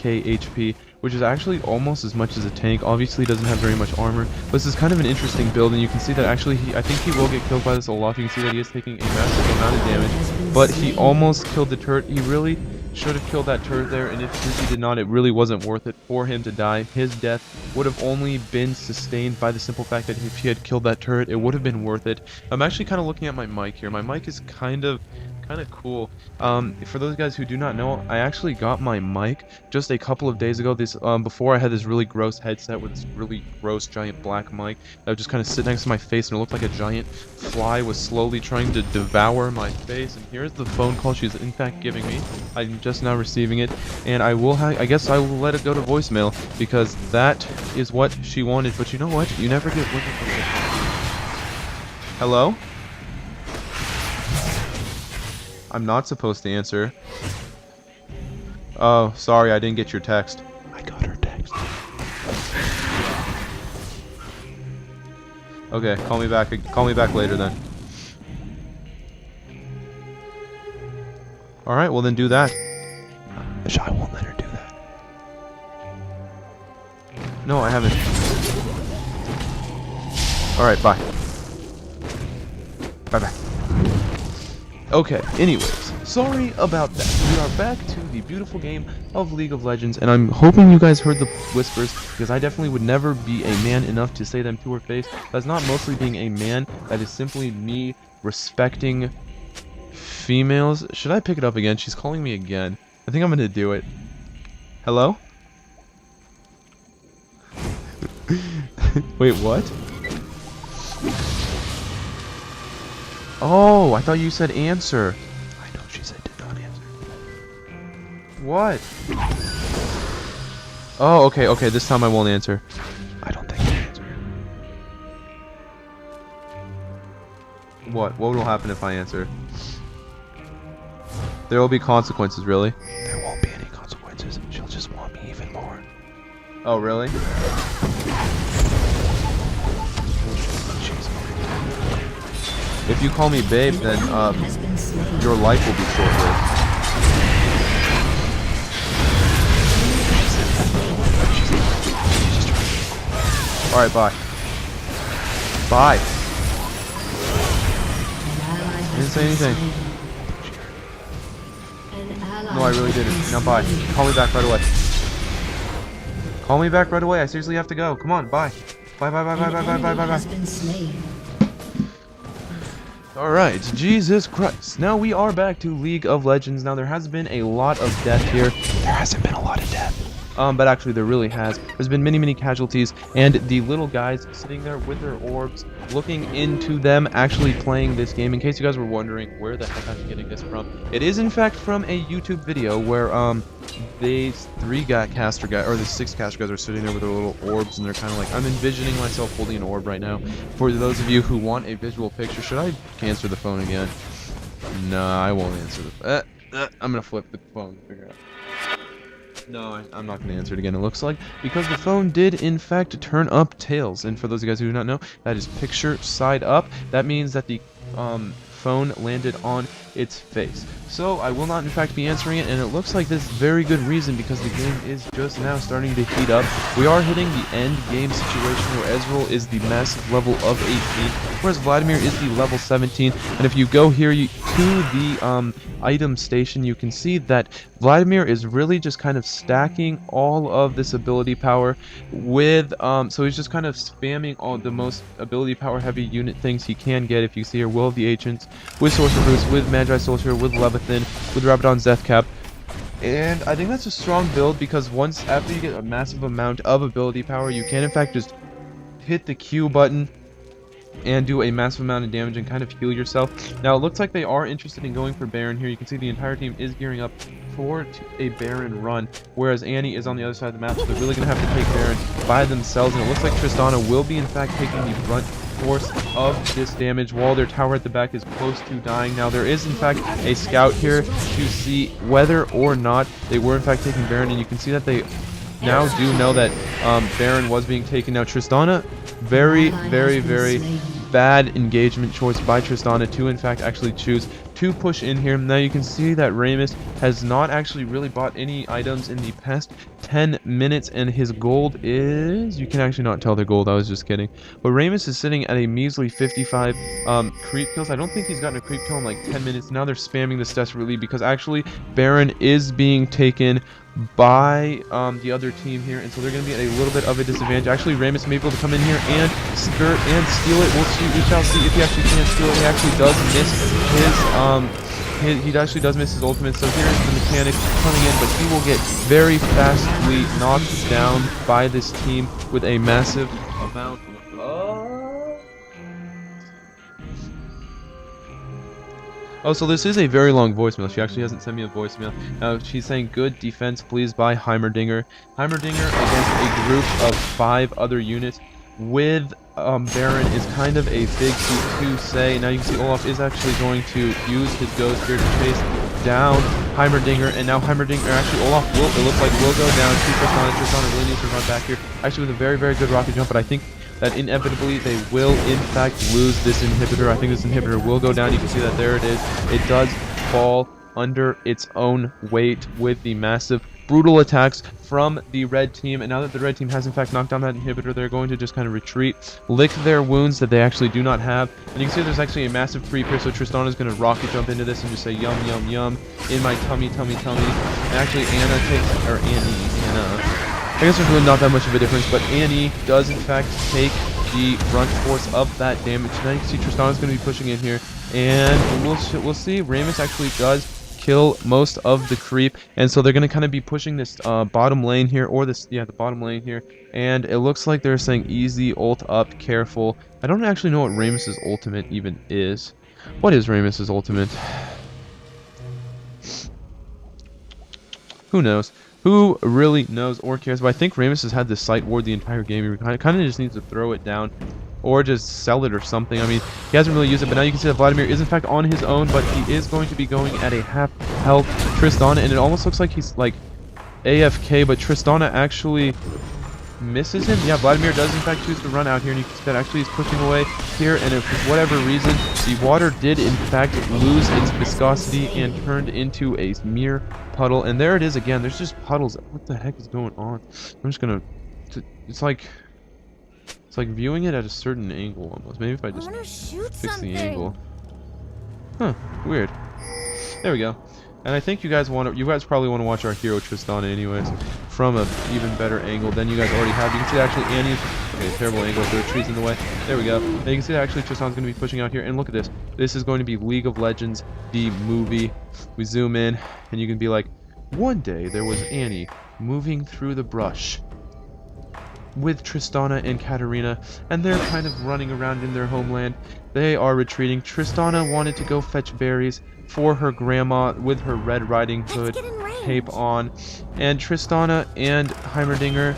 4k HP, which is actually almost as much as a tank. Obviously doesn't have very much armor, but this is kind of an interesting build, and you can see that actually I think he will get killed by this Olaf. You can see that he is taking a massive amount of damage, but he almost killed the turret. He really should have killed that turret there, and if he did not, it really wasn't worth it for him to die. His death would have only been sustained by the simple fact that if he had killed that turret, it would have been worth it. I'm actually kind of looking at my mic here. My mic is kind of cool. For those guys who do not know, I actually got my mic just a couple of days ago. This before I had this really gross headset with this really gross giant black mic that would just kind of sit next to my face, and it looked like a giant fly was slowly trying to devour my face. And here's the phone call she's in fact giving me. I'm just now receiving it, and I guess I will let it go to voicemail because that is what she wanted. But you know what? You never get what you get. Hello? I'm not supposed to answer. Oh, sorry, I didn't get your text. I got her text. Okay, call me back. Call me back later then. All right, well then do that. I won't let her do that. No, I haven't. All right, bye. Bye bye. Okay, anyways, sorry about that. We are back to the beautiful game of League of Legends, and I'm hoping you guys heard the whispers, because I definitely would never be a man enough to say them to her face. That's not mostly being a man, that is simply me respecting females. Should I pick it up again? She's calling me again. I think I'm gonna do it. Hello? Wait, what? Oh, I thought you said answer. I know she said did not answer. What? Oh, okay, this time I won't answer. I don't think I'll answer. What will happen if I answer? There will be consequences, really? There won't be any consequences. She'll just want me even more. Oh, really? If you call me babe, then your life will be short-lived. Alright, bye. Bye. I didn't say anything. No, I really didn't. Now bye. Call me back right away. Call me back right away. I seriously have to go. Come on, bye. Bye. Alright, Jesus Christ. Now we are back to League of Legends. Now there has been a lot of death here. There hasn't been a lot of death. But actually there really has. There's been many casualties, and the little guys sitting there with their orbs, looking into them actually playing this game. In case you guys were wondering where the heck I'm getting this from, it is in fact from a YouTube video where these the 6 caster guys are sitting there with their little orbs, and they're kind of like, I'm envisioning myself holding an orb right now. For those of you who want a visual picture, should I answer the phone again? No, I won't answer the I'm gonna flip the phone to figure it out. No, I'm not going to answer it again, it looks like, because the phone did, in fact, turn up tails. And for those of you guys who do not know, that is picture side up. That means that the phone landed on its face. So I will not, in fact, be answering it, and it looks like this is very good reason, because the game is just now starting to heat up. We are hitting the end game situation where Ezreal is the massive level of 18, whereas Vladimir is the level 17. And if you go here to the item station, you can see that Vladimir is really just kind of stacking all of this ability power with so he's just kind of spamming all the most ability power heavy unit things he can get. If you see here, Will of the Ancients, with Sorcerer Boost, with Magi Soldier, with Leviathan, with Rabadon's Death Cap. And I think that's a strong build, because after you get a massive amount of ability power, you can in fact just hit the Q button and do a massive amount of damage and kind of heal yourself. Now it looks like they are interested in going for Baron here. You can see the entire team is gearing up for a Baron run, whereas Annie is on the other side of the map, so they're really going to have to take Baron by themselves. And it looks like Tristana will be in fact taking the brunt force of this damage while their tower at the back is close to dying. Now there is in fact a scout here to see whether or not they were in fact taking Baron, and you can see that they now do know that Baron was being taken. Now Tristana, very bad engagement choice by Tristana to in fact actually choose to push in here. Now you can see that Ramus has not actually really bought any items in the past 10 minutes, and his gold is... you can actually not tell the gold, I was just kidding. But Ramus is sitting at a measly 55 creep kills. I don't think he's gotten a creep kill in like 10 minutes. Now they're spamming this desperately because actually Baron is being taken by the other team here, and so they're going to be at a little bit of a disadvantage. Actually, Ramus may be able to come in here and skirt and steal it. We shall see if he actually can steal it. He actually does miss his he actually does miss his ultimate, so here's the mechanic coming in, but he will get very fastly knocked down by this team with a massive amount of... Oh, so this is a very long voicemail. She actually hasn't sent me a voicemail. She's saying, good defense, please, by Heimerdinger. Heimerdinger against a group of 5 other units with Baron is kind of a big feat to say. Now you can see Olaf is actually going to use his ghost here to chase down Heimerdinger, and now Heimerdinger, actually Olaf will, it looks like, will go down to Tristana. Tristana really needs to run back here, actually with a very, very good rocket jump, but I think that inevitably they will in fact lose this inhibitor. I think this inhibitor will go down. You can see that there it is. It does fall under its own weight with the massive brutal attacks from the red team, and now that the red team has in fact knocked down that inhibitor, they're going to just kind of retreat, lick their wounds that they actually do not have, and you can see there's actually a massive creep here, so Tristana is going to rocket jump into this and just say yum yum yum in my tummy tummy tummy, and actually Anna takes, or Anna, I guess there's really not that much of a difference, but Annie does in fact take the brunt force of that damage. Now you can see Tristana's going to be pushing in here, and we'll see. Ramus actually does kill most of the creep, and so they're going to kind of be pushing this bottom lane here, or this, yeah, the bottom lane here, and it looks like they're saying easy, ult up, careful. I don't actually know what Ramus's ultimate even is. What is Ramus's ultimate? Who knows? Who really knows or cares? But I think Ramus has had this sight ward the entire game. He kind of just needs to throw it down or just sell it or something. I mean, he hasn't really used it, but now you can see that Vladimir is in fact on his own, but he is going to be going at a half health Tristana, and it almost looks like he's like AFK, but Tristana actually misses him. Yeah, Vladimir does in fact choose to run out here, and you can see that actually he's pushing away here, and if for whatever reason the water did in fact lose its viscosity and turned into a mere puddle, and there it is again. There's just puddles. What the heck is going on? I'm just gonna, it's like viewing it at a certain angle almost. Maybe if I just fix the angle. Huh, weird. There we go. And I think you guys probably want to watch our hero Tristana anyways from a even better angle than you guys already have. You can see actually Annie's, okay, terrible angle, the tree's in the way. There we go. Now you can see that actually Tristana's going to be pushing out here, and look at this. This is going to be League of Legends, the movie. We zoom in, and you can be like, one day there was Annie moving through the brush with Tristana and Katarina, and they're kind of running around in their homeland. They are retreating. Tristana wanted to go fetch berries for her grandma with her Red Riding Hood cape on, and Tristana and Heimerdinger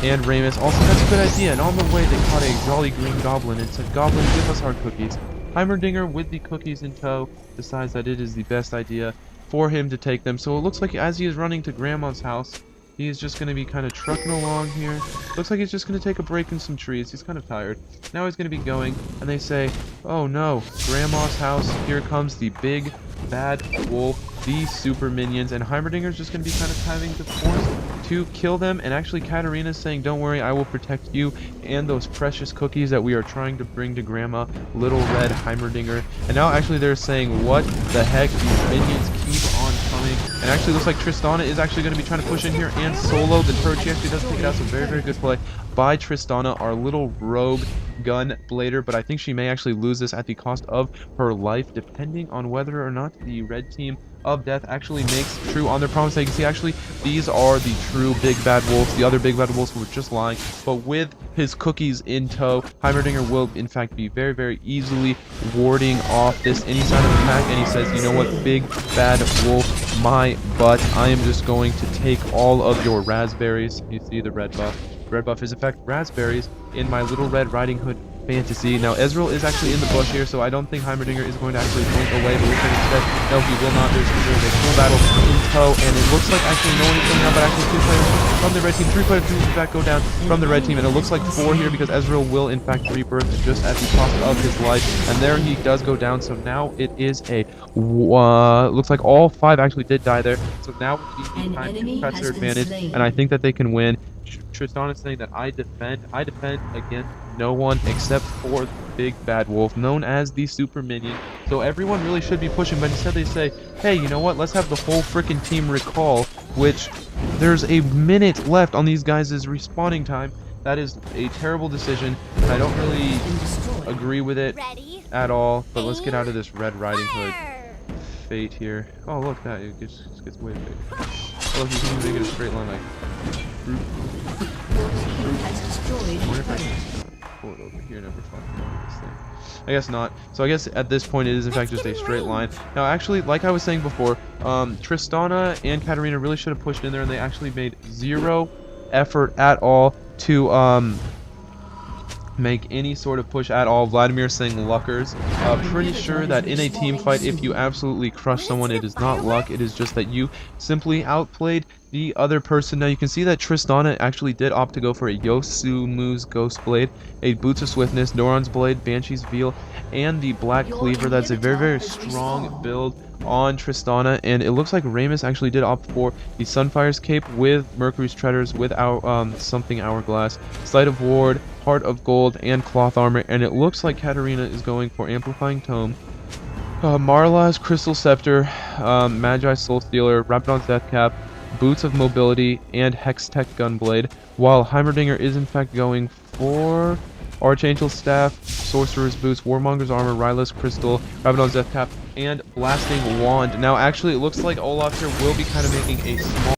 and Ramus also, that's a good idea, and on the way they caught a jolly green goblin and said, "Goblin, give us our cookies." Heimerdinger, with the cookies in tow, decides that it is the best idea for him to take them, so it looks like as he is running to Grandma's house, he's just going to be kind of trucking along here. Looks like he's just going to take a break in some trees. He's kind of tired. Now he's going to be going, and they say, oh no, Grandma's house, here comes the big bad wolf, the super minions, and Heimerdinger's just going to be kind of having the force to kill them, and actually Katarina's saying, don't worry, I will protect you and those precious cookies that we are trying to bring to Grandma, little red Heimerdinger. And now actually they're saying, what the heck, these minions keep on coming, and actually looks like Tristana is actually going to be trying to push in here and solo the turret. She actually does take it out, so very, very good play by Tristana, our little rogue gun blader, but I think she may actually lose this at the cost of her life, depending on whether or not the red team of death actually makes true on their promise. Now you can see actually these are the true big bad wolves. The other big bad wolves were just lying, but with his cookies in tow, Heimerdinger will in fact be very, very easily warding off this any sign of attack, and he says, you know what, big bad wolf, my butt, I am just going to take all of your raspberries. You see the red buff. Red buff is in fact raspberries in my little Red Riding Hood fantasy. Now Ezreal is actually in the bush here, so I don't think Heimerdinger is going to actually blink away, but looks like instead, no, he will not. There's a full battle in tow, and it looks like actually no one is coming out, but actually two players from the red team. 3 players do in fact go down from the red team, and it looks like 4 here because Ezreal will in fact rebirth just at the cost of his life, and there he does go down. So now it is a looks like all 5 actually did die there. So now would be the time to press their advantage, and I think that they can win. Tristan is saying that I defend against no one except for the big bad wolf known as the super minion. So everyone really should be pushing, but instead they say, hey, you know what, let's have the whole freaking team recall, which there's a minute left on these guys' respawning time. That is a terrible decision, and I don't really agree with it at all. But let's get out of this Red Riding Hood fate here. Oh look, that it gets way big. Oh look, you can even make it a straight line like I wonder if I can pull it over here. Never fucking this thing. I guess not. So I guess at this point it is in fact just a straight line. Now actually, like I was saying before, Tristana and Katarina really should have pushed in there, and they actually made 0 effort at all to make any sort of push at all. Vladimir saying luckers. Pretty sure that in a team fight, if you absolutely crush someone, it is not luck, it is just that you simply outplayed the other person. Now you can see that Tristana actually did opt to go for a Yosumu's Ghost Blade, a Boots of Swiftness, Doran's Blade, Banshee's Veil, and the Black Cleaver. That's a very, very strong build on Tristana, and it looks like Ramus actually did opt for the Sunfire's Cape with Mercury's Treaders, with our something Hourglass, Sleight of Ward, Heart of Gold, and Cloth Armor, and it looks like Katarina is going for Amplifying Tome, Marla's Crystal Scepter, Magi's Soul Stealer, Rabadon's Death Cap, Boots of Mobility, and Hextech Gunblade, while Heimerdinger is in fact going for Archangel's Staff, Sorcerer's Boots, Warmonger's Armor, Ryla's Crystal, Rabadon's Death Cap, and Blasting Wand. Now actually it looks like Olaf here will be kind of making a small